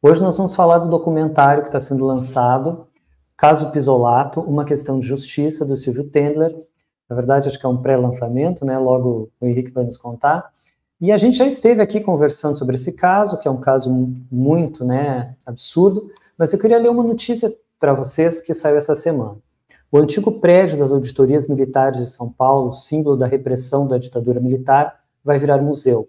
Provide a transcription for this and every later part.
Hoje nós vamos falar do documentário que está sendo lançado, Caso Pisolato, uma questão de justiça, do Silvio Tendler. Na verdade, acho que é um pré-lançamento, né? Logo o Henrique vai nos contar. E a gente já esteve aqui conversando sobre esse caso, que é um caso muito, né, absurdo, mas eu queria ler uma notícia para vocês que saiu essa semana. O antigo prédio das auditorias militares de São Paulo, símbolo da repressão da ditadura militar, vai virar museu.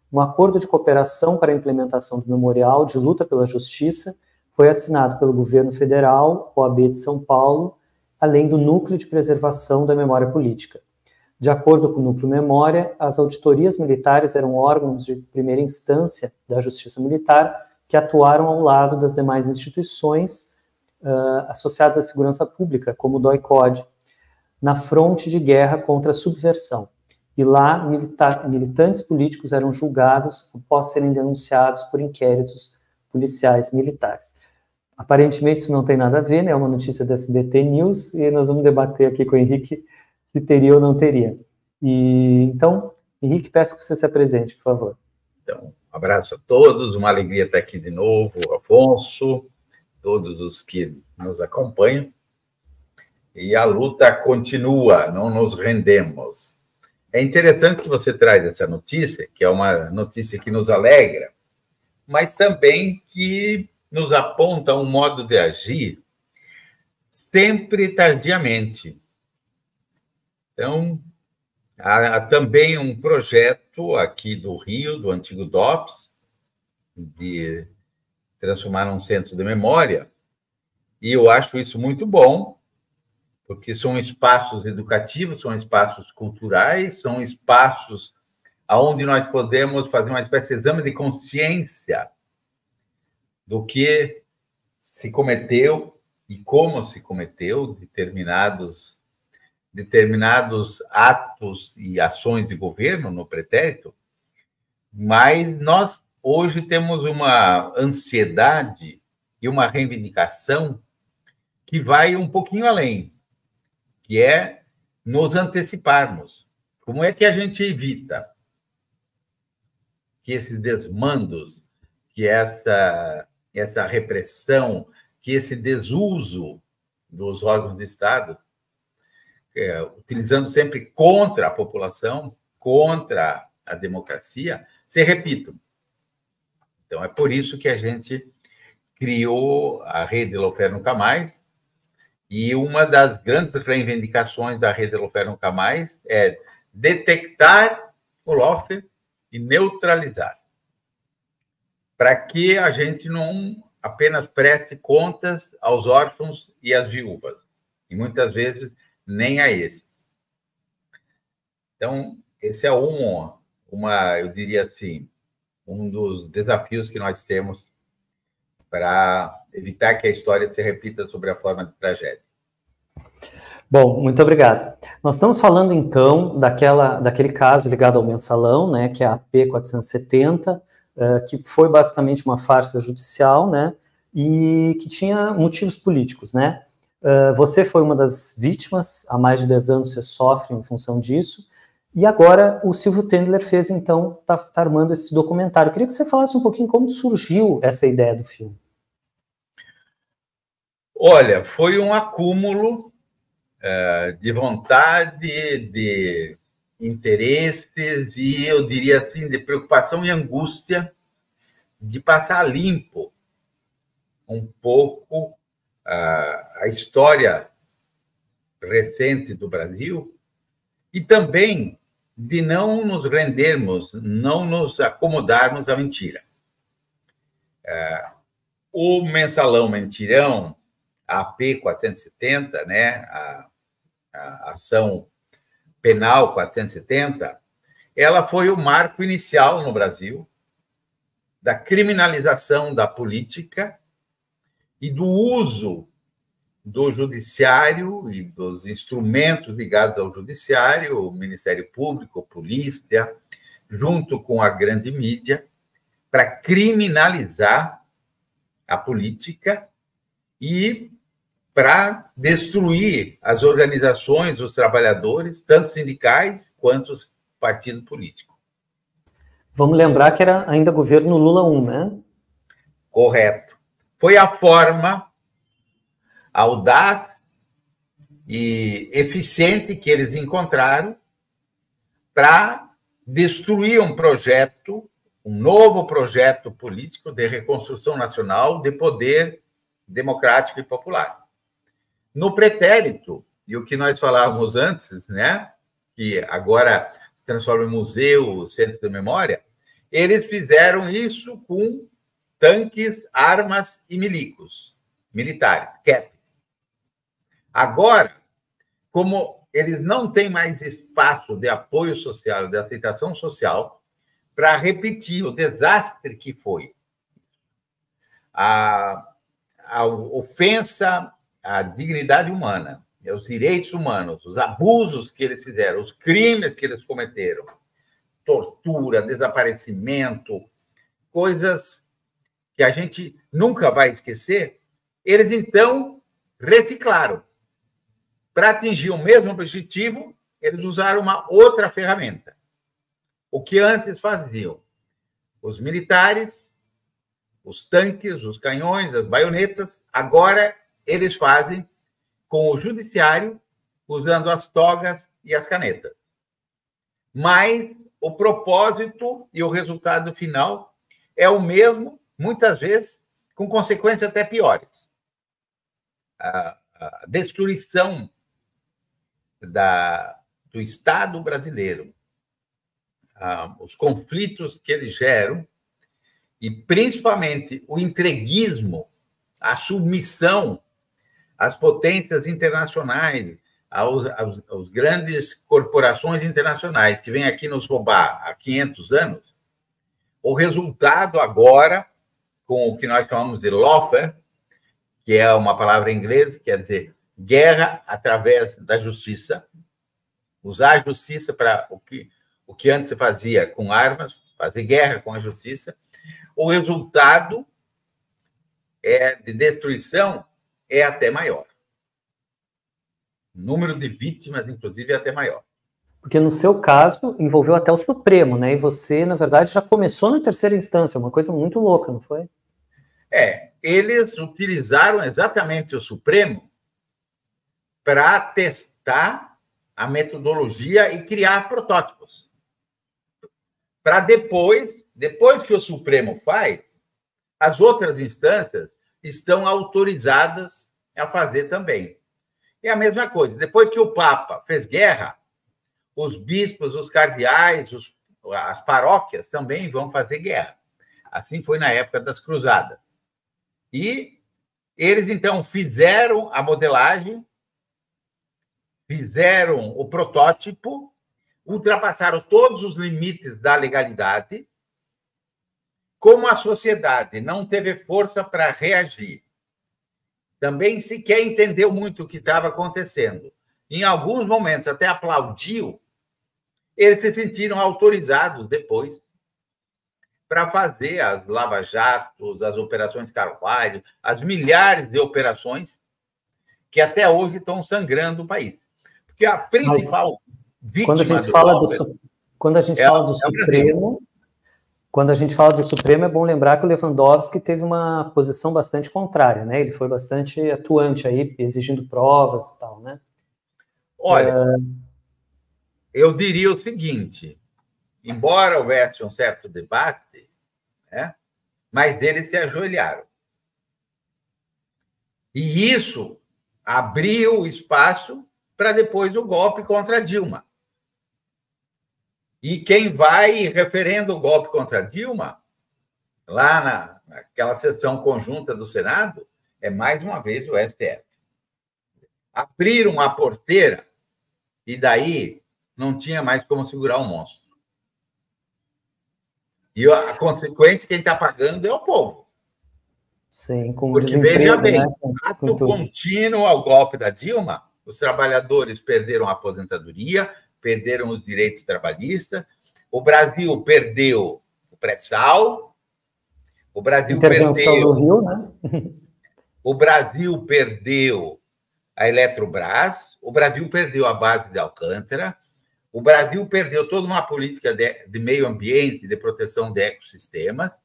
Um acordo de cooperação para a implementação do Memorial de Luta pela Justiça foi assinado pelo governo federal, OAB de São Paulo, além do Núcleo de Preservação da Memória Política. De acordo com o Núcleo Memória, as auditorias militares eram órgãos de primeira instância da Justiça Militar que atuaram ao lado das demais instituições associadas à segurança pública, como o DOI-CODE, na fronte de guerra contra a subversão. E lá, militantes políticos eram julgados após serem denunciados por inquéritos policiais militares. Aparentemente isso não tem nada a ver, né? É uma notícia da SBT News e nós vamos debater aqui com o Henrique se teria ou não teria. Então, Henrique, peço que você se apresente, por favor. Então, um abraço a todos, uma alegria estar aqui de novo, Afonso, todos os que nos acompanham. E a luta continua, não nos rendemos. É interessante que você traz essa notícia, que é uma notícia que nos alegra, mas também que nos aponta um modo de agir sempre tardiamente. Então, há também um projeto aqui do Rio, do antigo DOPS, de transformar num centro de memória, e eu acho isso muito bom, porque são espaços educativos, são espaços culturais, são espaços onde nós podemos fazer uma espécie de exame de consciência do que se cometeu e como se cometeu determinados atos e ações de governo no pretérito, mas nós hoje temos uma ansiedade e uma reivindicação que vai um pouquinho além, que é nos anteciparmos. Como é que a gente evita que esses desmandos, que essa repressão, que esse desuso dos órgãos de Estado, utilizando sempre contra a população, contra a democracia, se repitam. Então, é por isso que a gente criou a Rede Lawfare Nunca Mais, e uma das grandes reivindicações da Rede Lawfare Nunca Mais é detectar o lawfare e neutralizar, para que a gente não apenas preste contas aos órfãos e às viúvas, e muitas vezes nem a esses. Então, esse é eu diria assim, um dos desafios que nós temos para evitar que a história se repita sob a forma de tragédia. Bom, muito obrigado. Nós estamos falando, então, daquele caso ligado ao mensalão, né, que é a P470, que foi basicamente uma farsa judicial, né, e que tinha motivos políticos, né. Você foi uma das vítimas, há mais de 10 anos você sofre em função disso, e agora o Silvio Tendler fez, então, tá armando esse documentário. Eu queria que você falasse um pouquinho como surgiu essa ideia do filme. Olha, foi um acúmulo de vontade, de interesses e, eu diria assim, de preocupação e angústia de passar limpo um pouco a história recente do Brasil e também de não nos rendermos, não nos acomodarmos à mentira. O mensalão mentirão, a P470, né, a ação penal 470, ela foi o marco inicial no Brasil da criminalização da política e do uso do judiciário e dos instrumentos ligados ao judiciário, o Ministério Público, a polícia, junto com a grande mídia, para criminalizar a política e para destruir as organizações, os trabalhadores, tanto sindicais quanto os partidos políticos. Vamos lembrar que era ainda governo Lula 1, né? Correto. Foi a forma audaz e eficiente que eles encontraram para destruir um projeto, um novo projeto político de reconstrução nacional de poder democrático e popular. No pretérito, e o que nós falávamos antes, né, que agora se transforma em museu, centro de memória, eles fizeram isso com tanques, armas e milicos, militares, CAPs. Agora, como eles não têm mais espaço de apoio social, de aceitação social, para repetir o desastre que foi a ofensa à dignidade humana, aos direitos humanos, os abusos que eles fizeram, os crimes que eles cometeram, tortura, desaparecimento, coisas que a gente nunca vai esquecer, eles então reciclaram. Para atingir o mesmo objetivo, eles usaram uma outra ferramenta. O que antes faziam os militares, os tanques, os canhões, as baionetas, agora eles fazem com o judiciário, usando as togas e as canetas. Mas o propósito e o resultado final é o mesmo, muitas vezes com consequências até piores. A destruição do Estado brasileiro, os conflitos que eles geram, e principalmente o entreguismo, a submissão às potências internacionais, aos grandes corporações internacionais que vêm aqui nos roubar há 500 anos, o resultado agora, com o que nós chamamos de lawfare, que é uma palavra em inglês, quer dizer guerra através da justiça, usar a justiça para o que antes se fazia com armas, fazer guerra com a justiça, o resultado de destruição é até maior. O número de vítimas, inclusive, é até maior. Porque no seu caso, envolveu até o Supremo, né? E você, na verdade, já começou na terceira instância, uma coisa muito louca, não foi? Eles utilizaram exatamente o Supremo para testar a metodologia e criar protótipos. Para depois que o Supremo faz, as outras instâncias estão autorizadas a fazer também. É a mesma coisa. Depois que o Papa fez guerra, os bispos, os cardeais, as paróquias também vão fazer guerra. Assim foi na época das cruzadas. E eles, então, fizeram a modelagem, fizeram o protótipo, ultrapassaram todos os limites da legalidade. Como a sociedade não teve força para reagir, também sequer entendeu muito o que estava acontecendo, em alguns momentos até aplaudiu, eles se sentiram autorizados depois para fazer as lava-jatos, as operações Carvalho, as milhares de operações que até hoje estão sangrando o país. Porque a principal vítima quando a gente fala do Supremo, quando a gente fala do Supremo, é bom lembrar que o Lewandowski teve uma posição bastante contrária, né? Ele foi bastante atuante aí, exigindo provas e tal, né? Olha, eu diria o seguinte, embora houvesse um certo debate, né, mas eles se ajoelharam. E isso abriu espaço para depois o golpe contra Dilma. E quem vai referendo o golpe contra Dilma, lá naquela sessão conjunta do Senado, é mais uma vez o STF. Abriram a porteira e daí não tinha mais como segurar o monstro. E a consequência, quem está pagando é o povo. Sim, com porque veja bem, né? ato contínuo ao golpe da Dilma, os trabalhadores perderam a aposentadoria, perderam os direitos trabalhistas, o Brasil perdeu o pré-sal, o Brasil Intervenção do Rio, né? O Brasil perdeu a Eletrobras, o Brasil perdeu a base de Alcântara, o Brasil perdeu toda uma política de meio ambiente, de proteção de ecossistemas,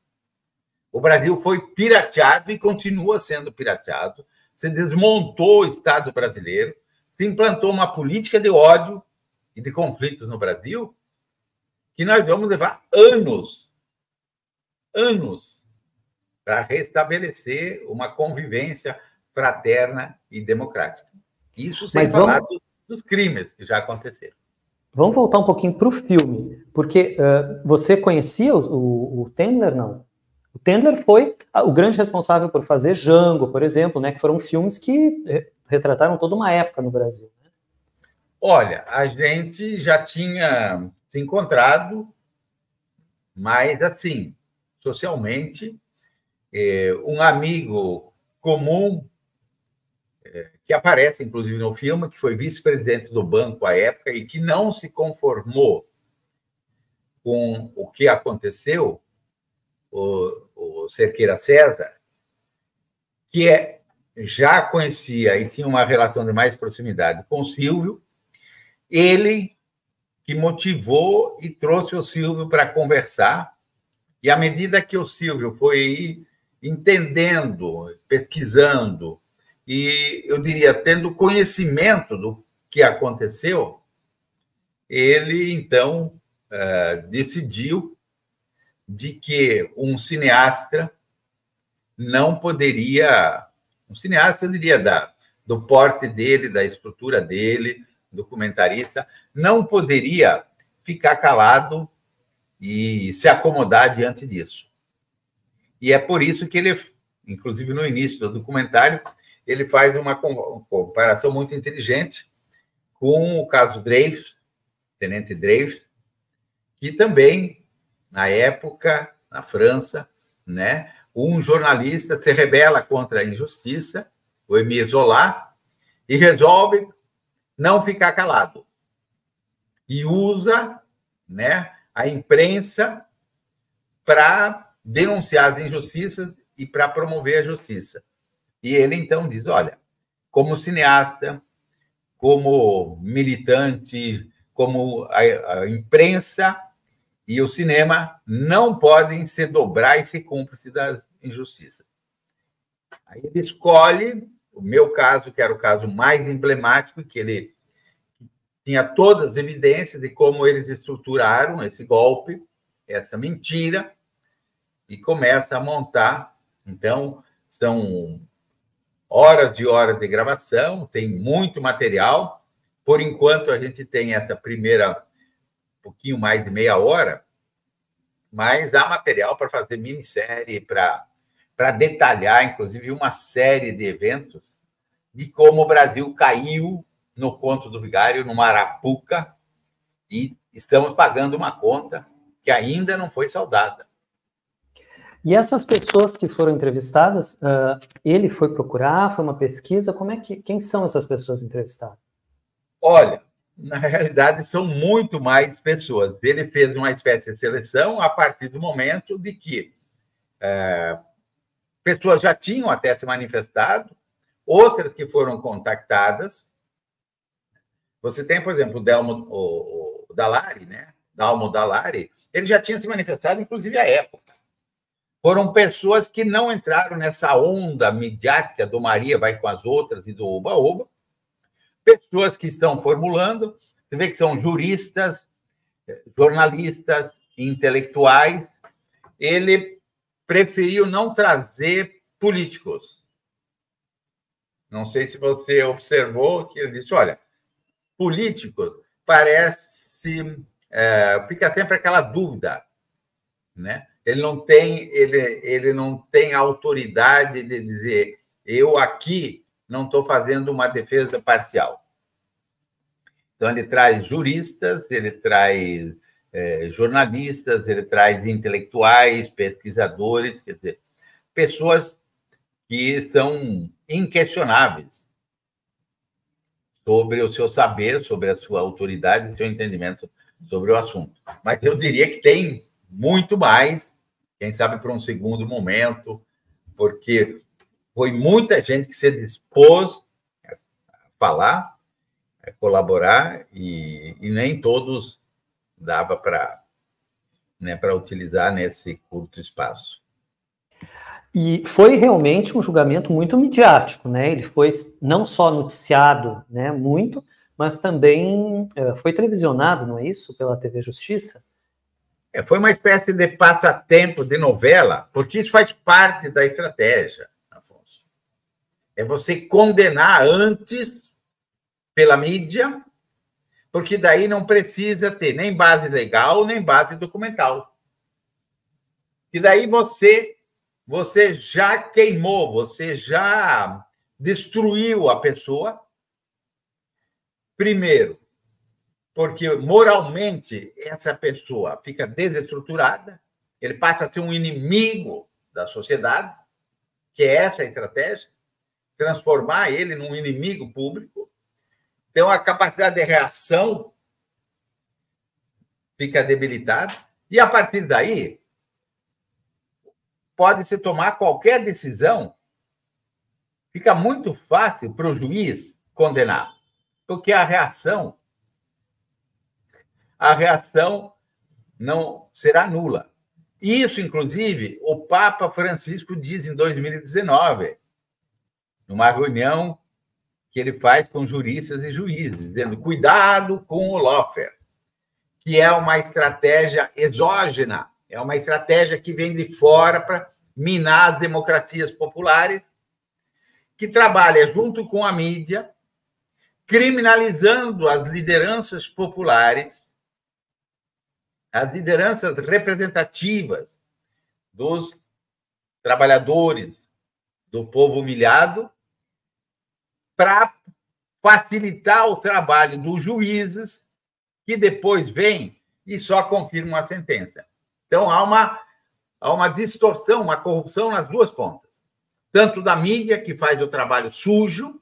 O Brasil foi pirateado e continua sendo pirateado. Se desmontou o Estado brasileiro, se implantou uma política de ódio e de conflitos no Brasil que nós vamos levar anos para restabelecer uma convivência fraterna e democrática. Isso sem falar dos crimes que já aconteceram. Vamos voltar um pouquinho para o filme, porque você conhecia o Tendler, não? O Tendler foi o grande responsável por fazer Django, por exemplo, né, que foram filmes que retrataram toda uma época no Brasil. Né? Olha, a gente já tinha se encontrado, mas, assim, socialmente, um amigo comum que aparece, inclusive, no filme, que foi vice-presidente do banco à época e que não se conformou com o que aconteceu, o Cerqueira César, que já conhecia e tinha uma relação de mais proximidade com o Silvio, ele que motivou e trouxe o Silvio para conversar, e à medida que o Silvio foi entendendo, pesquisando, e, eu diria, tendo conhecimento do que aconteceu, ele, então, decidiu de que um cineasta não poderia... Um cineasta, eu diria, do porte dele, da estrutura dele, documentarista, não poderia ficar calado e se acomodar diante disso. E é por isso que ele, inclusive no início do documentário, ele faz uma comparação muito inteligente com o caso Dreyfus, Tenente Dreyfus, que também, na época, na França, né, um jornalista se rebela contra a injustiça, o Émile Zola, e resolve não ficar calado. E usa, né, a imprensa para denunciar as injustiças e para promover a justiça. E ele, então, diz, olha, como cineasta, como militante, como a imprensa e o cinema não podem se dobrar e ser cúmplices das injustiças. Aí ele escolhe o meu caso, que era o caso mais emblemático, que ele tinha todas as evidências de como eles estruturaram esse golpe, essa mentira, e começa a montar. Então, são horas e horas de gravação, tem muito material. Por enquanto, a gente tem essa primeira, um pouquinho mais de meia hora, mas há material para fazer minissérie, para detalhar, inclusive, uma série de eventos de como o Brasil caiu no conto do vigário, numa arapuca, e estamos pagando uma conta que ainda não foi saldada. E essas pessoas que foram entrevistadas, ele foi procurar, foi uma pesquisa, quem são essas pessoas entrevistadas? Olha, na realidade, são muito mais pessoas. Ele fez uma espécie de seleção a partir do momento de que pessoas já tinham até se manifestado, outras que foram contactadas. Você tem, por exemplo, o Dallari, né? Dalmo Dallari, ele já tinha se manifestado, inclusive, à época. Foram pessoas que não entraram nessa onda midiática do Maria vai com as outras e do Oba-Oba, pessoas que estão formulando, você vê que são juristas, jornalistas, intelectuais. Ele preferiu não trazer políticos. Não sei se você observou que ele disse, olha, político parece... fica sempre aquela dúvida, né? Ele não tem autoridade de dizer eu aqui não estou fazendo uma defesa parcial. Então, ele traz juristas, ele traz jornalistas, ele traz intelectuais, pesquisadores, quer dizer, pessoas que são inquestionáveis sobre o seu saber, sobre a sua autoridade, seu entendimento sobre o assunto. Mas eu diria que tem muito mais, quem sabe para um segundo momento, porque foi muita gente que se dispôs a falar, a colaborar, e nem todos dava para utilizar nesse curto espaço. E foi realmente um julgamento muito midiático, né? Ele foi não só noticiado, né, muito, mas também foi televisionado, não é isso? Pela TV Justiça? Foi uma espécie de passatempo de novela, porque isso faz parte da estratégia, Afonso. É você condenar antes pela mídia, porque daí não precisa ter nem base legal, nem base documental. E daí você já queimou, você já destruiu a pessoa. Primeiro, porque moralmente essa pessoa fica desestruturada, ele passa a ser um inimigo da sociedade, que é essa a estratégia, transformar ele num inimigo público. Então, a capacidade de reação fica debilitada, e a partir daí pode-se tomar qualquer decisão. Fica muito fácil para o juiz condenar, porque a reação não será nula. Isso, inclusive, o Papa Francisco diz em 2019, numa reunião que ele faz com juristas e juízes, dizendo: cuidado com o lawfare, que é uma estratégia exógena, é uma estratégia que vem de fora para minar as democracias populares, que trabalha junto com a mídia, criminalizando as lideranças populares, as lideranças representativas dos trabalhadores, do povo humilhado, para facilitar o trabalho dos juízes, que depois vêm e só confirmam a sentença. Então, há uma distorção, uma corrupção nas duas pontas. Tanto da mídia, que faz o trabalho sujo,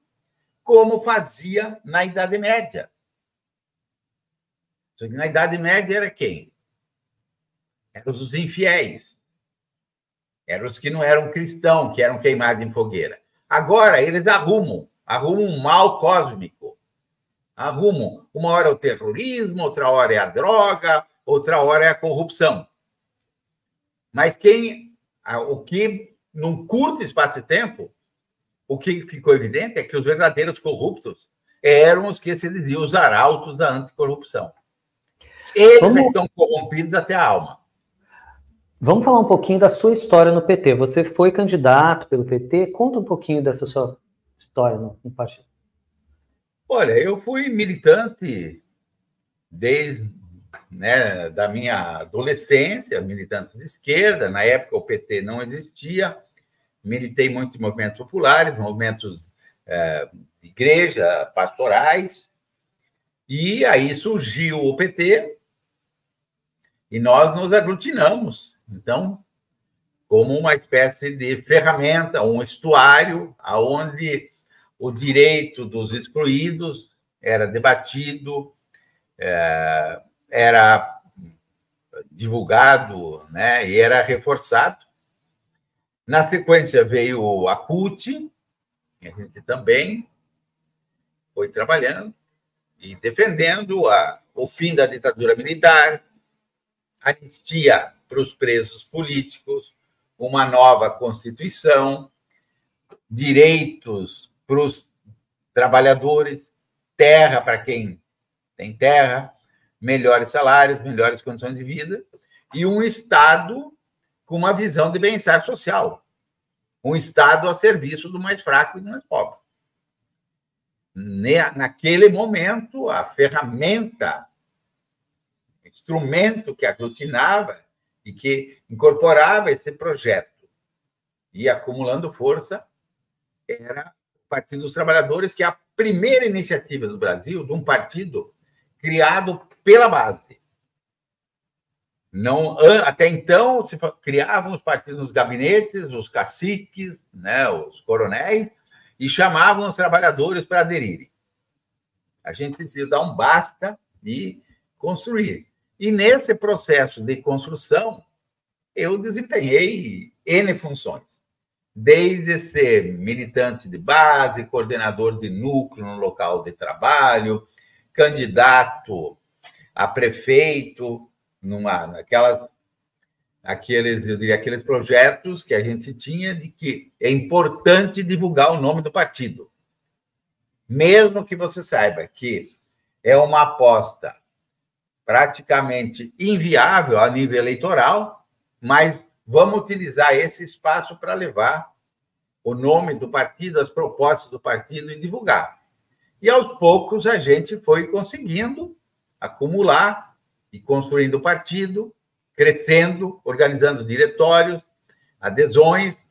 como fazia na Idade Média. Na Idade Média era quem? Eram os infiéis. Eram os que não eram cristãos, que eram queimados em fogueira. Agora, eles arrumam um mal cósmico. Arrumam. Uma hora é o terrorismo, outra hora é a droga, outra hora é a corrupção. Mas o que, num curto espaço de tempo, o que ficou evidente é que os verdadeiros corruptos eram os que se diziam os arautos da anticorrupção. Eles estão corrompidos até a alma. Vamos falar um pouquinho da sua história no PT. Você foi candidato pelo PT. Conta um pouquinho dessa sua história no partido. Olha, eu fui militante desde da minha adolescência, militante de esquerda. Na época, o PT não existia. Militei muito em movimentos populares, movimentos de igreja, pastorais. E aí surgiu o PT e nós nos aglutinamos. Então, como uma espécie de ferramenta, um estuário, onde o direito dos excluídos era debatido, era divulgado, né, e era reforçado. Na sequência veio a CUT, a gente também foi trabalhando e defendendo o fim da ditadura militar, anistia para os presos políticos, uma nova Constituição, direitos para os trabalhadores, terra para quem tem terra, melhores salários, melhores condições de vida, e um Estado com uma visão de bem-estar social, um Estado a serviço do mais fraco e do mais pobre. Naquele momento, a ferramenta, instrumento que aglutinava e que incorporava esse projeto e acumulando força era o Partido dos Trabalhadores, que é a primeira iniciativa do Brasil de um partido criado pela base. Não, até então, se criavam os partidos nos gabinetes, os caciques, né, os coronéis, e chamavam os trabalhadores para aderirem. A gente decidiu dar um basta e construir. E nesse processo de construção, eu desempenhei N funções. Desde ser militante de base, coordenador de núcleo no local de trabalho, candidato a prefeito, naquelas eu diria, aqueles projetos que a gente tinha de que é importante divulgar o nome do partido. Mesmo que você saiba que é uma aposta praticamente inviável a nível eleitoral, mas vamos utilizar esse espaço para levar o nome do partido, as propostas do partido e divulgar. E, aos poucos, a gente foi conseguindo acumular e construindo o partido, crescendo, organizando diretórios, adesões,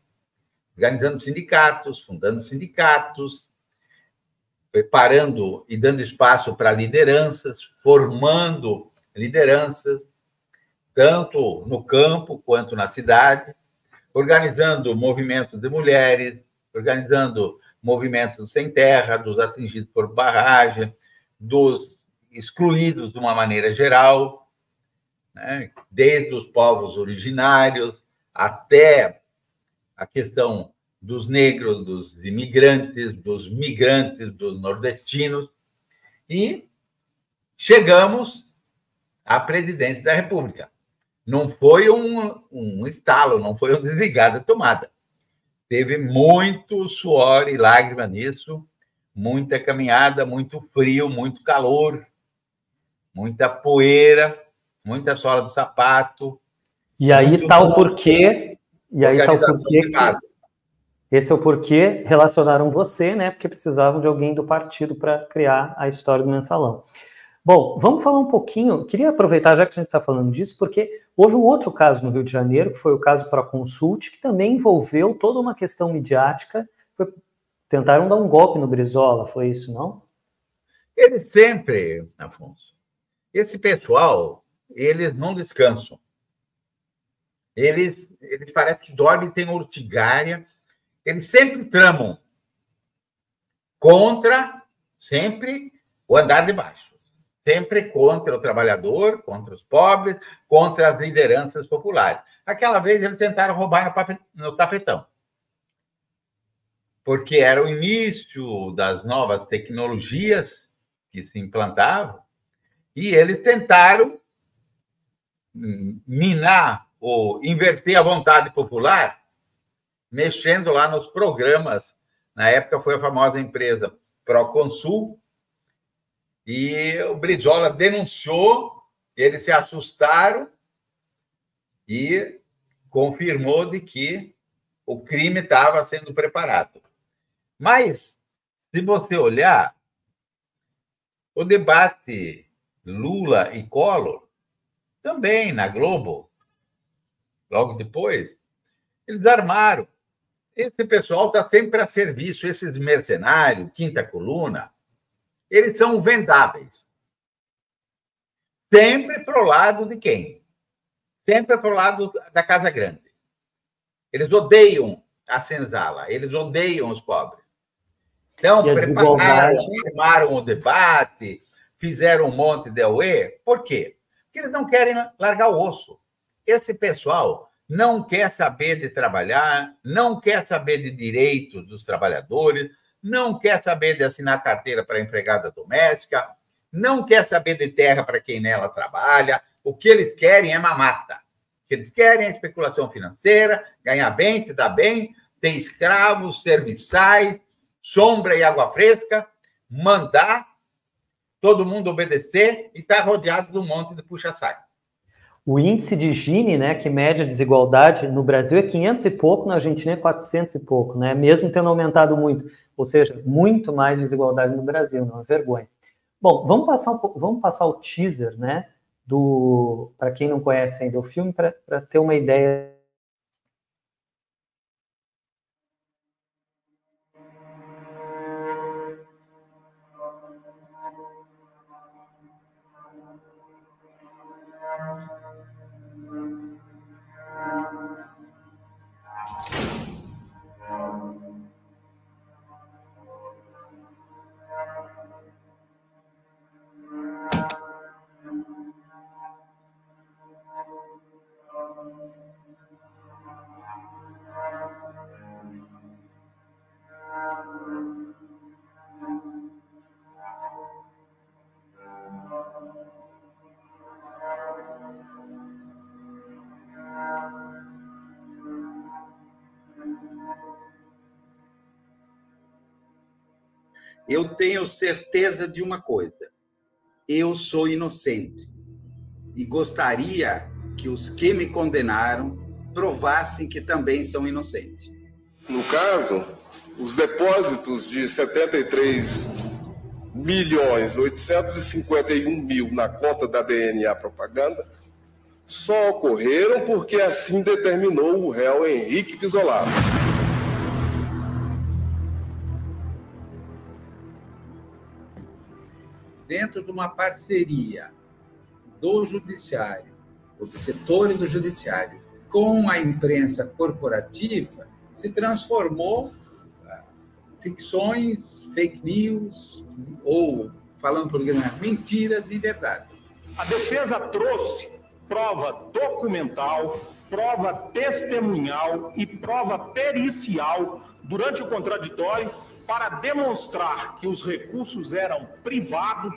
organizando sindicatos, fundando sindicatos, preparando e dando espaço para lideranças, formando lideranças, tanto no campo quanto na cidade, organizando movimentos de mulheres, organizando movimentos sem terra, dos atingidos por barragem, dos excluídos de uma maneira geral, né? Desde os povos originários até a questão dos negros, dos imigrantes, dos migrantes, dos nordestinos, e chegamos à presidência da República. Não foi um estalo, não foi um desligar da tomada. Teve muito suor e lágrima nisso, muita caminhada, muito frio, muito calor, muita poeira, muita sola do sapato. E aí está o porquê. E aí está o porquê que esse é o porquê relacionaram você, né? Porque precisavam de alguém do partido para criar a história do Mensalão. Bom, vamos falar um pouquinho. Queria aproveitar, já que a gente está falando disso, porque houve um outro caso no Rio de Janeiro, que foi o caso Proconsult, que também envolveu toda uma questão midiática. Tentaram dar um golpe no Brizola, foi isso, não? Eles sempre, Afonso, esse pessoal, eles não descansam. Eles parecem que dormem, têm urticária. Eles sempre tramam contra, sempre, o andar de baixo. Sempre contra o trabalhador, contra os pobres, contra as lideranças populares. Aquela vez eles tentaram roubar no tapetão, porque era o início das novas tecnologias que se implantavam, e eles tentaram minar ou inverter a vontade popular, mexendo lá nos programas. Na época foi a famosa empresa Proconsul, e o Brizola denunciou, eles se assustaram e confirmou de que o crime estava sendo preparado. Mas, se você olhar, o debate Lula e Collor, também na Globo, logo depois, eles armaram. Esse pessoal está sempre a serviço, esses mercenários, quinta coluna, eles são vendáveis. Sempre para o lado de quem? Sempre para o lado da Casa Grande. Eles odeiam a senzala, eles odeiam os pobres. Então, armaram o debate, fizeram um monte de auê. Por quê? Porque eles não querem largar o osso. Esse pessoal não quer saber de trabalhar, não quer saber de direitos dos trabalhadores, não quer saber de assinar carteira para empregada doméstica, não quer saber de terra para quem nela trabalha. O que eles querem é mamata. O que eles querem é especulação financeira, ganhar bem, se dar bem, ter escravos, serviçais, sombra e água fresca, mandar, todo mundo obedecer e estar rodeado de um monte de puxa-saco. O índice de Gini, né, que mede a desigualdade no Brasil é 500 e pouco, na Argentina é 400 e pouco, né, mesmo tendo aumentado muito, ou seja, muito mais desigualdade no Brasil, não é vergonha. Bom, vamos passar o teaser, né, para quem não conhece ainda o filme, para ter uma ideia. Eu tenho certeza de uma coisa: eu sou inocente e gostaria que os que me condenaram provassem que também são inocentes. No caso, os depósitos de 73.851.000 na conta da DNA Propaganda só ocorreram porque assim determinou o réu Henrique Pisolato. Dentro de uma parceria do judiciário, dos setores do judiciário, com a imprensa corporativa, se transformou ficções, fake news, ou, falando português, mentiras em verdade. A defesa trouxe prova documental, prova testemunhal e prova pericial durante o contraditório para demonstrar que os recursos eram privados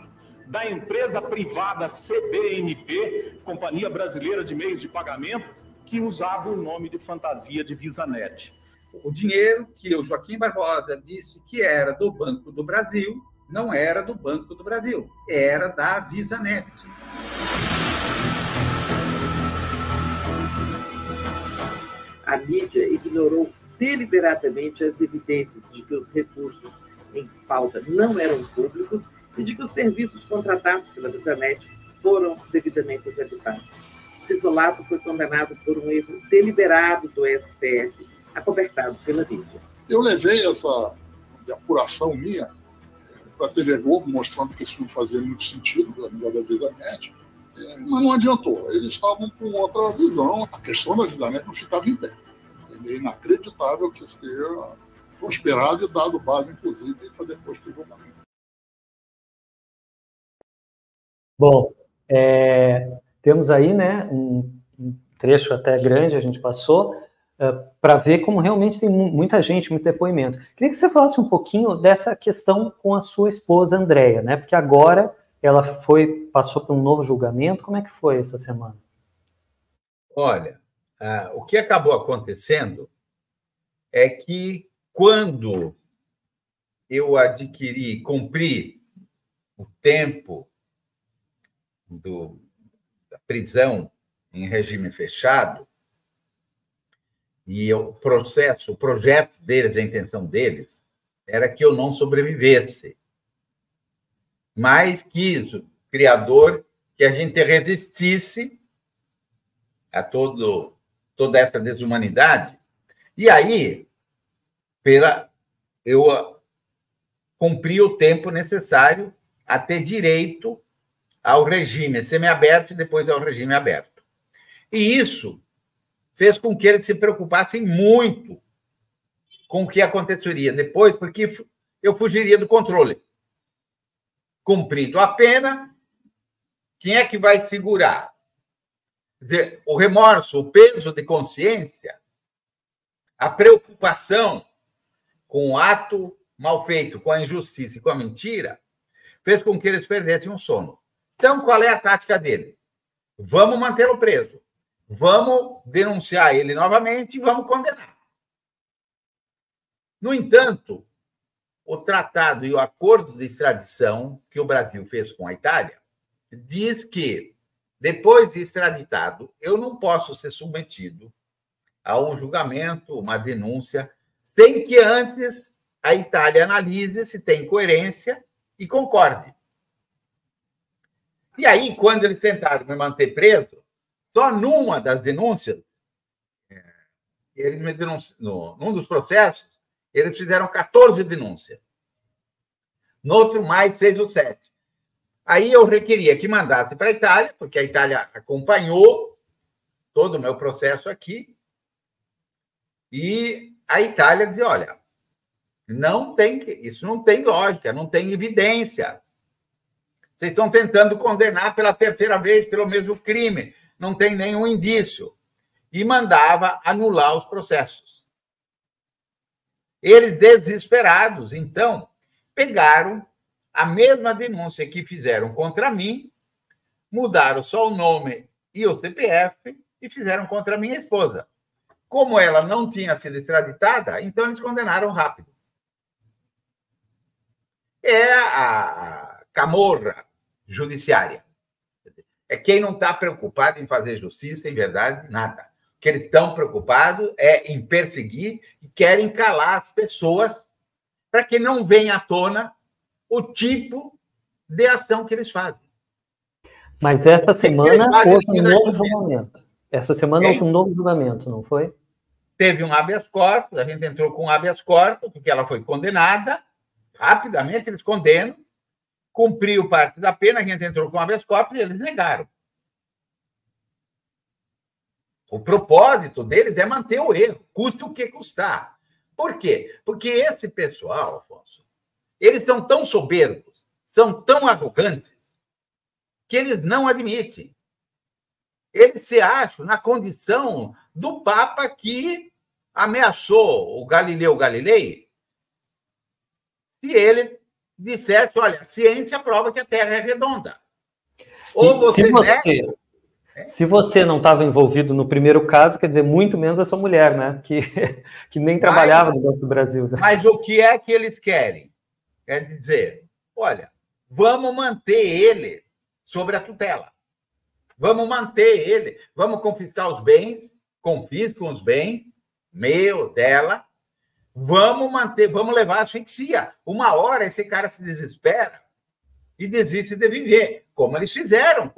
da empresa privada CBMP, Companhia Brasileira de Meios de Pagamento, que usava o nome de fantasia de VisaNet. O dinheiro que o Joaquim Barbosa disse que era do Banco do Brasil, não era do Banco do Brasil, era da VisaNet. A mídia ignorou deliberadamente as evidências de que os recursos em pauta não eram públicos e de que os serviços contratados pela VisaNet foram devidamente executados. Pisolato foi condenado por um erro deliberado do STF, acobertado pela mídia. Eu levei essa apuração minha para a TV Globo, mostrando que isso não fazia muito sentido para a nível da VisaNet, mas não adiantou. Eles estavam com outra visão. A questão da VisaNet não ficava em pé. É inacreditável que isso tenha prosperado e dado base, inclusive, para depois do julgamento. Bom, temos aí, né, um trecho até grande, a gente passou, para ver como realmente tem muita gente, muito depoimento. Queria que você falasse um pouquinho dessa questão com a sua esposa, Andréia, né, porque agora ela passou por um novo julgamento. Como é que foi essa semana? Olha, o que acabou acontecendo é que quando eu cumpri o tempo da prisão em regime fechado, e o projeto deles, a intenção deles, era que eu não sobrevivesse. Mas quis o Criador que a gente resistisse a toda essa desumanidade. E aí, eu cumpri o tempo necessário a ter direito ao regime semiaberto e depois ao regime aberto. E isso fez com que eles se preocupassem muito com o que aconteceria depois, porque eu fugiria do controle. Cumprido a pena, quem é que vai segurar? Quer dizer, o remorso, o peso de consciência, a preocupação com o ato mal feito, com a injustiça e com a mentira, fez com que eles perdessem o sono. Então, qual é a tática deles? Vamos mantê-lo preso. Vamos denunciar ele novamente e vamos condenar. No entanto, o tratado e o acordo de extradição que o Brasil fez com a Itália diz que, depois de extraditado, eu não posso ser submetido a um julgamento, uma denúncia, sem que antes a Itália analise se tem coerência e concorde. E aí, quando eles tentaram me manter preso, só numa das denúncias, eles me denunciaram, num dos processos, eles fizeram 14 denúncias. No outro, mais 6 ou 7. Aí eu requeria que mandasse para a Itália, porque a Itália acompanhou todo o meu processo aqui, e a Itália dizia, olha, isso não tem lógica, não tem evidência. Vocês estão tentando condenar pela terceira vez pelo mesmo crime, não tem nenhum indício. E mandava anular os processos. Eles, desesperados, então, pegaram a mesma denúncia que fizeram contra mim, mudaram só o nome e o CPF e fizeram contra a minha esposa. Como ela não tinha sido extraditada, então eles condenaram rápido. é a camorra judiciária. É quem não está preocupado em fazer justiça, em verdade, nada. O que eles estão preocupados é em perseguir e querem calar as pessoas para que não venha à tona o tipo de ação que eles fazem. Mas essa semana houve um novo julgamento. Essa semana houve um novo julgamento, não foi? Teve um habeas corpus, a gente entrou com um habeas corpus, porque ela foi condenada, rapidamente eles condenam, cumpriu parte da pena, a gente entrou com habeas corpus e eles negaram. O propósito deles é manter o erro, custe o que custar. Por quê? Porque esse pessoal, Afonso, eles são tão soberbos, são tão arrogantes, que eles não admitem. Eles se acham na condição do Papa que ameaçou o Galileu Galilei se ele dissesse, olha, a ciência prova que a Terra é redonda. Ou você se você não estava envolvido no primeiro caso, quer dizer, muito menos a sua mulher, né? Que nem trabalhava no Banco do Brasil. Né? Mas o que é que eles querem? É dizer, olha, vamos manter ele sobre a tutela. Vamos manter ele, vamos confiscar os bens, confiscam os bens, meu, dela, vamos manter, vamos levar a asfixia. Uma hora esse cara se desespera e desiste de viver, como eles fizeram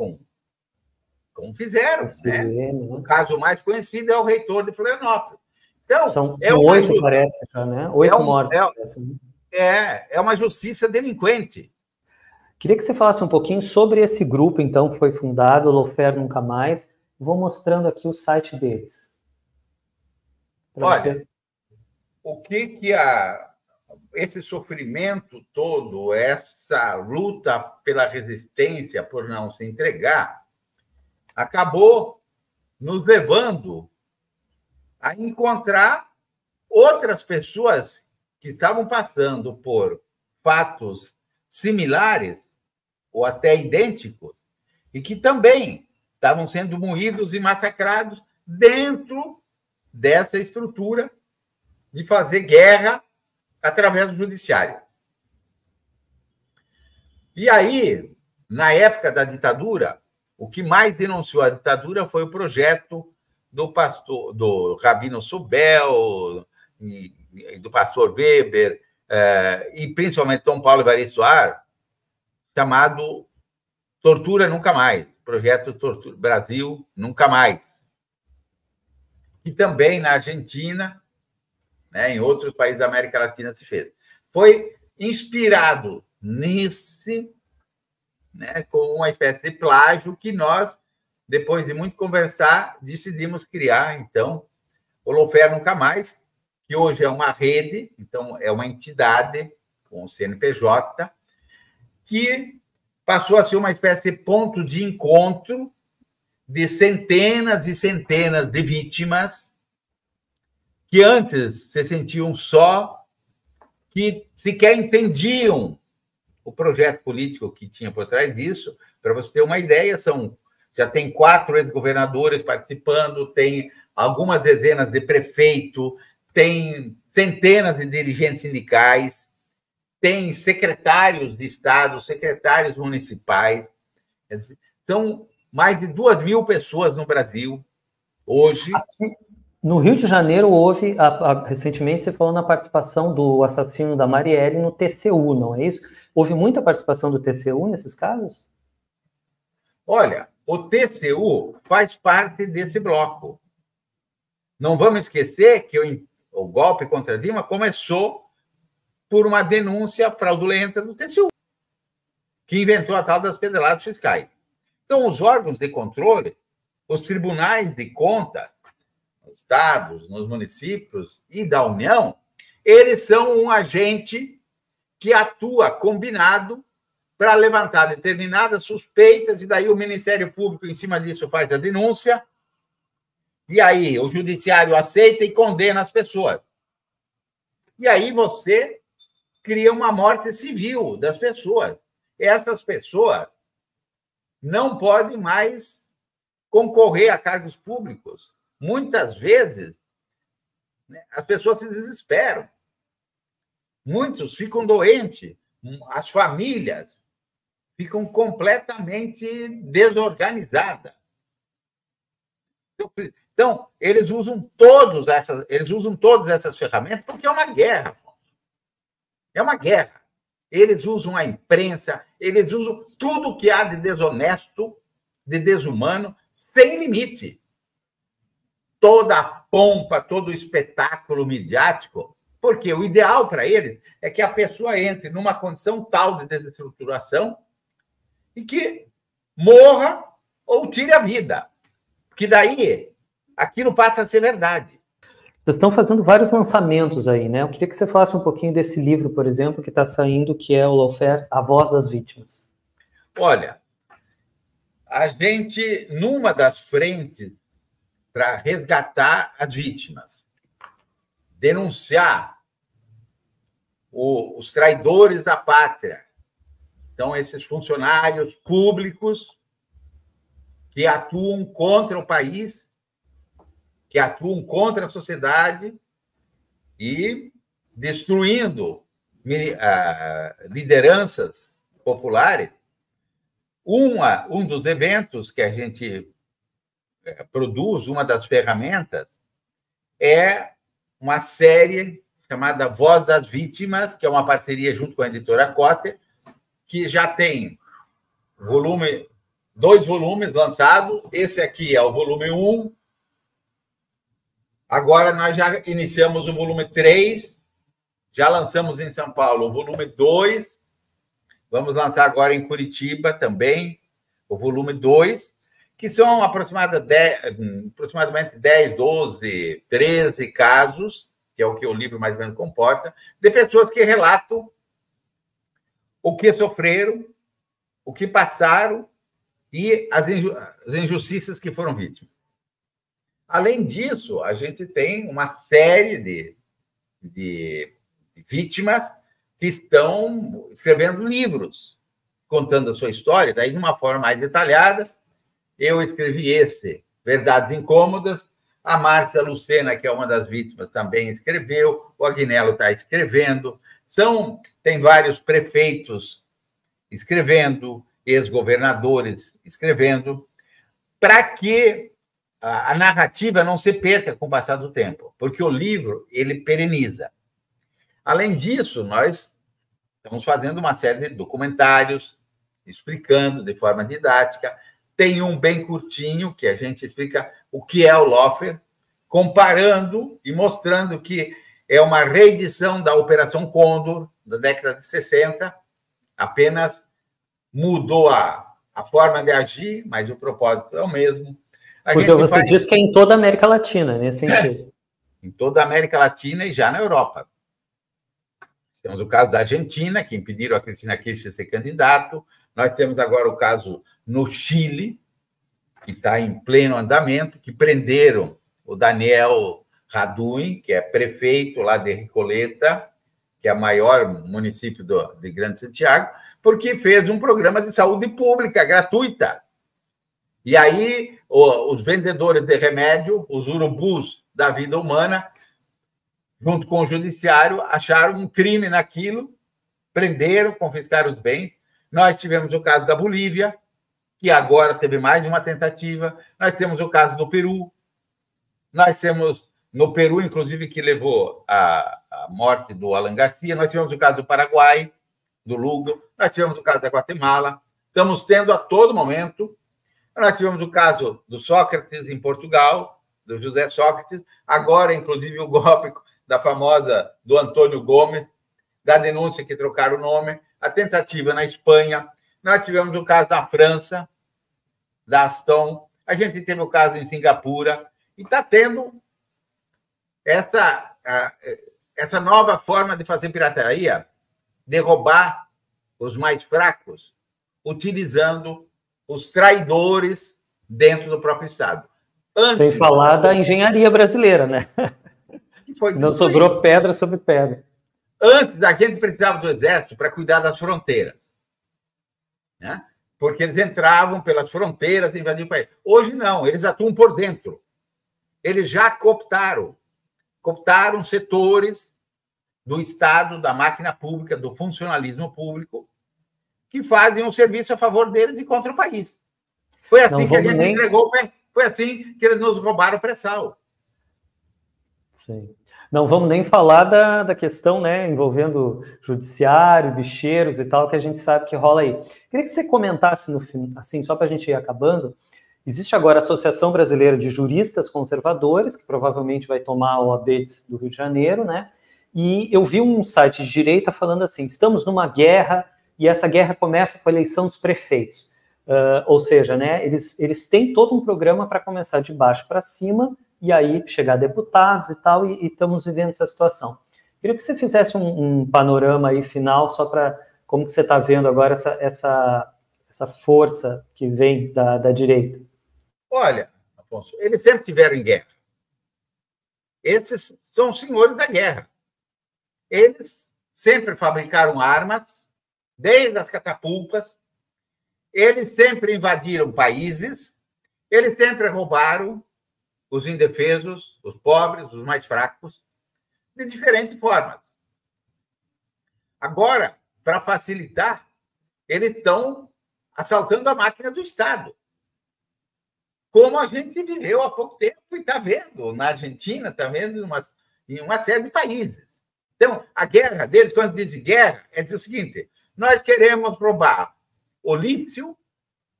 como fizeram, né? O caso mais conhecido é o reitor de Florianópolis. Então, são 8, parece, né? 8 mortes. É uma justiça delinquente. Queria que você falasse um pouquinho sobre esse grupo, então, que foi fundado, o Lawfare Nunca Mais. Vou mostrando aqui o site deles. Olha, o que esse sofrimento todo, essa luta pela resistência, por não se entregar, acabou nos levando a encontrar outras pessoas que estavam passando por fatos similares ou até idênticos e que também estavam sendo moídos e massacrados dentro dessa estrutura de fazer guerra através do judiciário. E aí, na época da ditadura, o que mais denunciou a ditadura foi o projeto do Rabino Subel, e do pastor Weber, e principalmente Dom Paulo Evaristo Ar, chamado Tortura Nunca Mais, projeto Brasil Nunca Mais. E também na Argentina, né, em outros países da América Latina se fez. Foi inspirado nesse, né, com uma espécie de plágio que nós, depois de muito conversar, decidimos criar, então, o Lawfare Nunca Mais, que hoje é uma rede, então é uma entidade com o CNPJ, que passou a ser uma espécie de ponto de encontro de centenas e centenas de vítimas que antes se sentiam só, que sequer entendiam o projeto político que tinha por trás disso. Para você ter uma ideia, já tem 4 ex-governadores participando, tem algumas dezenas de prefeitos, tem centenas de dirigentes sindicais, tem secretários de Estado, secretários municipais. São mais de 2.000 pessoas no Brasil hoje. Aqui, no Rio de Janeiro, houve, recentemente, você falou na participação do assassino da Marielle no TCU, não é isso? Houve muita participação do TCU nesses casos? Olha, o TCU faz parte desse bloco. Não vamos esquecer que o golpe contra Dilma começou por uma denúncia fraudulenta do TCU, que inventou a tal das pedaladas fiscais. Então, os órgãos de controle, os tribunais de conta, nos estados, nos municípios e da União, eles são um agente que atua combinado para levantar determinadas suspeitas, e daí o Ministério Público, em cima disso, faz a denúncia, e aí o Judiciário aceita e condena as pessoas. E aí você cria uma morte civil das pessoas. Essas pessoas não podem mais concorrer a cargos públicos. Muitas vezes, né, as pessoas se desesperam. Muitos ficam doentes. as famílias ficam completamente desorganizadas. Então, eles usam todas essas ferramentas porque é uma guerra, Afonso. É uma guerra. Eles usam a imprensa, eles usam tudo que há de desonesto, de desumano, sem limite. Toda a pompa, todo o espetáculo midiático, porque o ideal para eles é que a pessoa entre numa condição tal de desestruturação e que morra ou tire a vida. Porque daí aquilo passa a ser verdade. Vocês estão fazendo vários lançamentos aí, né? Eu queria que você falasse um pouquinho desse livro, por exemplo, que está saindo, que é o Lawfare, A Voz das Vítimas. Olha, a gente, numa das frentes para resgatar as vítimas, denunciar os traidores da pátria, então esses funcionários públicos que atuam contra o país, que atuam contra a sociedade e destruindo lideranças populares. Um dos eventos que a gente produz, uma das ferramentas, é uma série chamada Voz das Vítimas, que é uma parceria junto com a editora Cotter, que já tem 2 volumes lançados. Esse aqui é o volume 1. Agora nós já iniciamos o volume 3, já lançamos em São Paulo o volume 2, vamos lançar agora em Curitiba também o volume 2, que são aproximadamente 10, 12, 13 casos, que é o que o livro mais ou menos comporta, de pessoas que relatam o que sofreram, o que passaram e as injustiças que foram vítimas. Além disso, a gente tem uma série de vítimas que estão escrevendo livros, contando a sua história, daí de uma forma mais detalhada. Eu escrevi esse, Verdades Incômodas, a Márcia Lucena, que é uma das vítimas, também escreveu, o Agnello está escrevendo, tem vários prefeitos escrevendo, ex-governadores escrevendo, para que a narrativa não se perca com o passar do tempo, porque o livro, ele pereniza. Além disso, nós estamos fazendo uma série de documentários, explicando de forma didática. Tem um bem curtinho, que a gente explica o que é o Lawfare, comparando e mostrando que é uma reedição da Operação Condor, da década de 60, apenas mudou a forma de agir, mas o propósito é o mesmo. Porque você diz que é em toda a América Latina, nesse sentido. Em toda a América Latina e já na Europa. Temos o caso da Argentina, que impediram a Cristina Kirchner de ser candidato. Nós temos agora o caso no Chile, que está em pleno andamento, que prenderam o Daniel Raduin, que é prefeito lá de Recoleta, que é o maior município de Grande Santiago, porque fez um programa de saúde pública gratuita. E aí, os vendedores de remédio, os urubus da vida humana, junto com o judiciário, acharam um crime naquilo, prenderam, confiscaram os bens. Nós tivemos o caso da Bolívia, que agora teve mais de uma tentativa. Nós temos o caso do Peru. Nós temos, no Peru, inclusive, que levou à morte do Alan Garcia. Nós tivemos o caso do Paraguai, do Lugo. Nós tivemos o caso da Guatemala. Estamos tendo a todo momento. Nós tivemos o caso do Sócrates em Portugal, do José Sócrates, agora, inclusive, o golpe do Antônio Gomes, da denúncia que trocaram o nome, a tentativa na Espanha. Nós tivemos o caso da França, da Aston, a gente teve o caso em Singapura, e está tendo essa nova forma de fazer pirataria, de roubar os mais fracos, utilizando os traidores dentro do próprio Estado. Sem falar da engenharia brasileira, né? Não sobrou pedra sobre pedra. Antes, a gente precisava do Exército para cuidar das fronteiras, né? Porque eles entravam pelas fronteiras e invadiam o país. Hoje, não, eles atuam por dentro. Eles já cooptaram setores do Estado, da máquina pública, do funcionalismo público, que fazem um serviço a favor deles e contra o país. Foi assim que a gente entregou, foi assim que eles nos roubaram o pré-sal. Sim. Não vamos nem falar da questão, né, envolvendo judiciário, bicheiros e tal, que a gente sabe que rola aí. Queria que você comentasse, no fim, assim, só para a gente ir acabando, existe agora a Associação Brasileira de Juristas Conservadores, que provavelmente vai tomar a OAB do Rio de Janeiro, né, e eu vi um site de direita falando assim, estamos numa guerra, e essa guerra começa com a eleição dos prefeitos. Ou seja, né, eles têm todo um programa para começar de baixo para cima, e aí chegar a deputados e tal, e estamos vivendo essa situação. Queria que você fizesse um panorama aí final, só para como que você está vendo agora essa força que vem da direita. Olha, Afonso, eles sempre tiveram em guerra. Esses são os senhores da guerra. Eles sempre fabricaram armas, desde as catapultas, eles sempre invadiram países, eles sempre roubaram os indefesos, os pobres, os mais fracos, de diferentes formas. Agora, para facilitar, eles estão assaltando a máquina do Estado. Como a gente viveu há pouco tempo e está vendo na Argentina, está vendo em uma série de países. Então, a guerra deles, quando dizem guerra, é dizer o seguinte, nós queremos roubar o lítio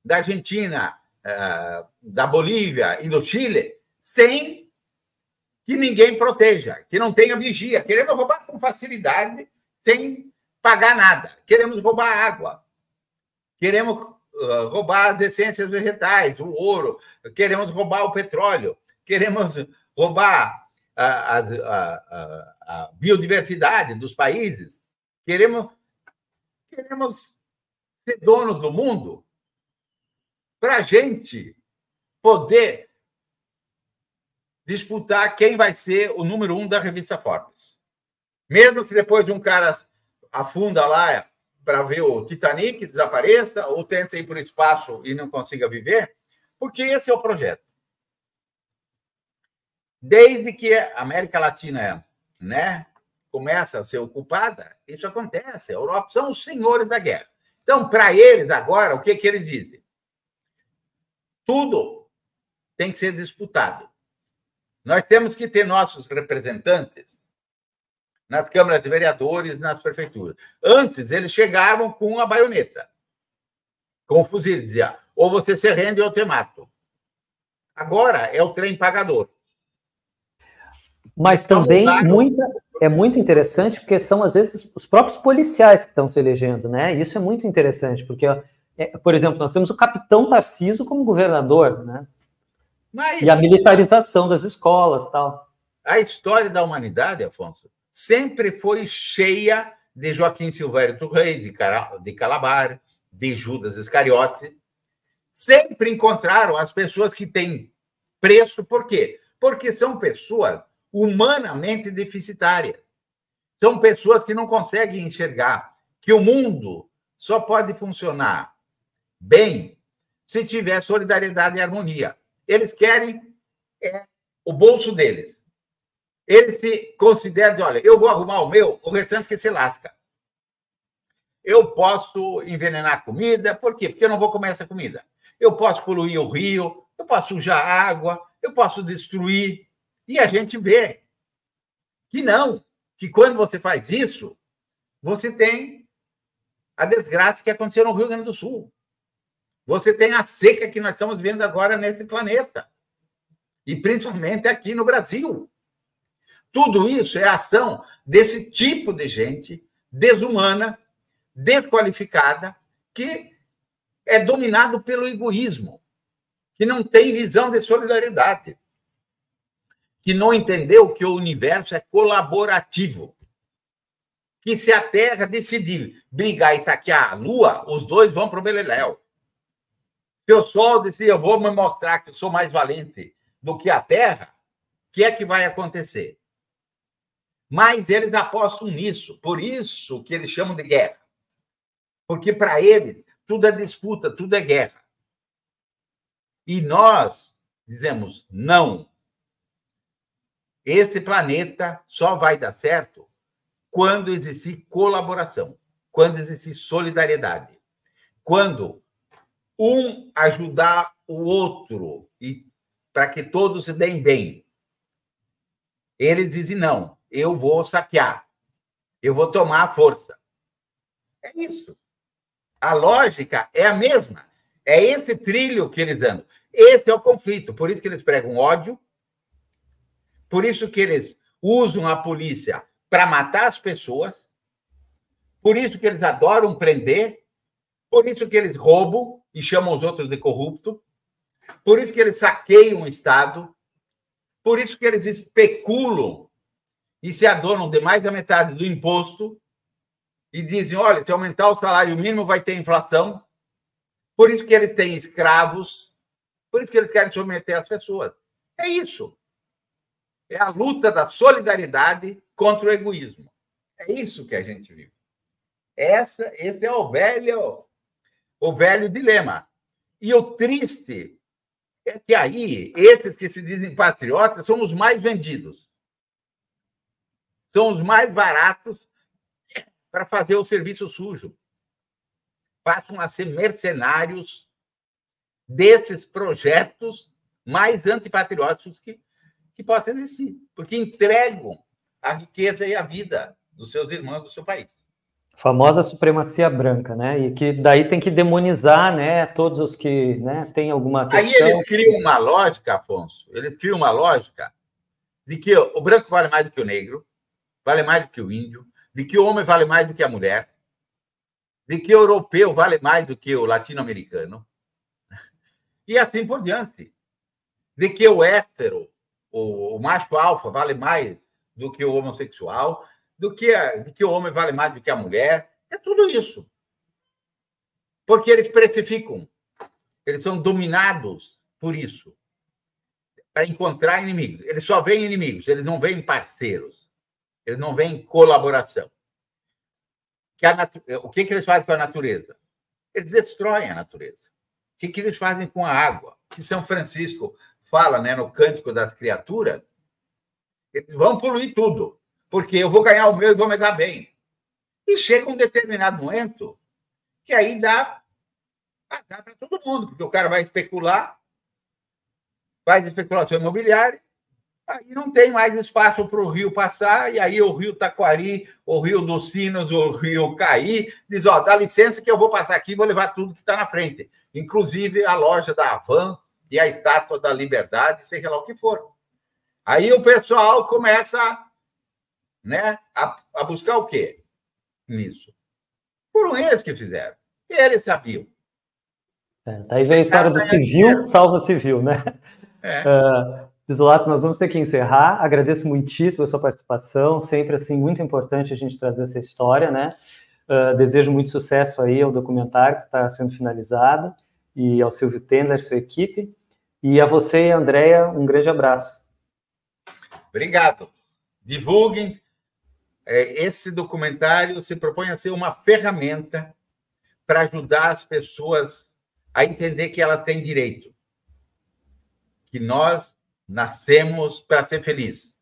da Argentina, da Bolívia e do Chile, sem que ninguém proteja, que não tenha vigia. Queremos roubar com facilidade, sem pagar nada. Queremos roubar água. Queremos roubar as essências vegetais, o ouro. Queremos roubar o petróleo. Queremos roubar a biodiversidade dos países. Queremos ser dono do mundo para a gente poder disputar quem vai ser o número 1 da revista Forbes. Mesmo que depois de um cara afunda lá para ver o Titanic, desapareça, ou tenta ir para o espaço e não consiga viver, porque esse é o projeto. Desde que a América Latina, né, começa a ser ocupada, isso acontece. A Europa são os senhores da guerra. Então, para eles, agora, o que eles dizem? Tudo tem que ser disputado. Nós temos que ter nossos representantes nas câmaras de vereadores, nas prefeituras. Antes, eles chegavam com a baioneta, com o fuzil, dizia, ou você se rende ou eu te mato. Agora é o trem pagador. Mas também é muito interessante, porque são, às vezes, os próprios policiais que estão se elegendo, né? Isso é muito interessante, porque, por exemplo, nós temos o capitão Tarcísio como governador, né? E a militarização das escolas, tal. A história da humanidade, Afonso, sempre foi cheia de Joaquim Silvério do Rei, de Calabar, de Judas Iscariote. Sempre encontraram as pessoas que têm preço. Por quê? Porque são pessoas humanamente deficitárias. São pessoas que não conseguem enxergar que o mundo só pode funcionar bem se tiver solidariedade e harmonia. Eles querem o bolso deles. Eles se consideram, olha, eu vou arrumar o meu, o restante que se lasca. Eu posso envenenar a comida, por quê? Porque eu não vou comer essa comida. Eu posso poluir o rio, eu posso sujar a água, eu posso destruir. E a gente vê que não, que quando você faz isso, você tem a desgraça que aconteceu no Rio Grande do Sul. Você tem a seca que nós estamos vendo agora nesse planeta. E principalmente aqui no Brasil. Tudo isso é a ação desse tipo de gente desumana, desqualificada, que é dominado pelo egoísmo, que não tem visão de solidariedade, que não entendeu que o universo é colaborativo, que se a Terra decidir brigar e saquear a Lua, os dois vão para o beleléu. Se o Sol decidir, eu vou me mostrar que eu sou mais valente do que a Terra, o que é que vai acontecer? Mas eles apostam nisso, por isso que eles chamam de guerra. Porque para eles tudo é disputa, tudo é guerra. E nós dizemos não. Esse planeta só vai dar certo quando existir colaboração, quando existir solidariedade, quando um ajudar o outro e para que todos se deem bem. Eles dizem, não, eu vou saquear, eu vou tomar a força. É isso. A lógica é a mesma. É esse trilho que eles andam. Esse é o conflito. Por isso que eles pregam ódio, por isso que eles usam a polícia para matar as pessoas, por isso que eles adoram prender, por isso que eles roubam e chamam os outros de corrupto, por isso que eles saqueiam o Estado, por isso que eles especulam e se adonam de mais da metade do imposto e dizem, olha, se aumentar o salário mínimo vai ter inflação, por isso que eles têm escravos, por isso que eles querem submeter as pessoas. É isso. É a luta da solidariedade contra o egoísmo. É isso que a gente vive. Esse é o velho dilema. E o triste é que aí, esses que se dizem patriotas são os mais vendidos. São os mais baratos para fazer o serviço sujo. Passam a ser mercenários desses projetos mais antipatrióticos que possam existir, porque entregam a riqueza e a vida dos seus irmãos do seu país. A famosa supremacia branca, né? E que daí tem que demonizar, né, todos os que, né, têm alguma questão. Aí eles criam uma lógica, Afonso, eles criam uma lógica de que o branco vale mais do que o negro, vale mais do que o índio, de que o homem vale mais do que a mulher, de que o europeu vale mais do que o latino-americano, e assim por diante. De que o hétero, o macho alfa, vale mais do que o homossexual, de que o homem vale mais do que a mulher. É tudo isso. Porque eles precificam. Eles são dominados por isso. Para encontrar inimigos. Eles só veem inimigos, eles não veem parceiros. Eles não veem colaboração. O que eles fazem com a natureza? Eles destroem a natureza. O que eles fazem com a água? Que São Francisco fala, né, no Cântico das Criaturas, eles vão poluir tudo, porque eu vou ganhar o meu e vou me dar bem. E chega um determinado momento que aí dá para todo mundo, porque o cara vai especular, faz especulação imobiliária, aí não tem mais espaço para o rio passar, e aí o rio Taquari, o rio dos Sinos, o rio Caí, diz, ó, dá licença que eu vou passar aqui e vou levar tudo que está na frente, inclusive a loja da Havan e a Estátua da Liberdade, seja lá o que for. Aí o pessoal começa, né, a buscar o quê nisso? Foram eles que fizeram. E eles sabiam. Daí vem a história do civil, salva civil, né? Pisolato, nós vamos ter que encerrar. Agradeço muitíssimo a sua participação, sempre assim muito importante a gente trazer essa história, né? Desejo muito sucesso aí ao documentário que está sendo finalizado e ao Silvio Tendler, sua equipe. E a você e a Andréia, um grande abraço. Obrigado. Divulguem. Esse documentário se propõe a ser uma ferramenta para ajudar as pessoas a entender que elas têm direito, que nós nascemos para ser felizes,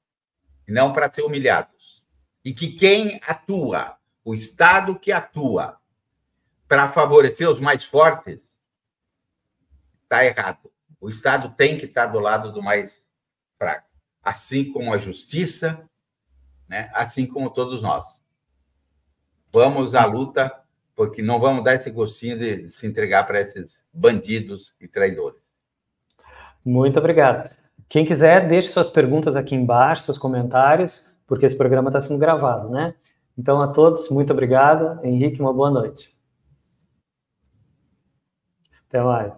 e não para ser humilhados. E que quem atua, o Estado que atua para favorecer os mais fortes, está errado. O Estado tem que estar do lado do mais fraco, assim como a justiça, né? Assim como todos nós. Vamos à luta, porque não vamos dar esse gostinho de se entregar para esses bandidos e traidores. Muito obrigado. Quem quiser, deixe suas perguntas aqui embaixo, seus comentários, porque esse programa está sendo gravado, né? Então, a todos, muito obrigado. Henrique, uma boa noite. Até mais.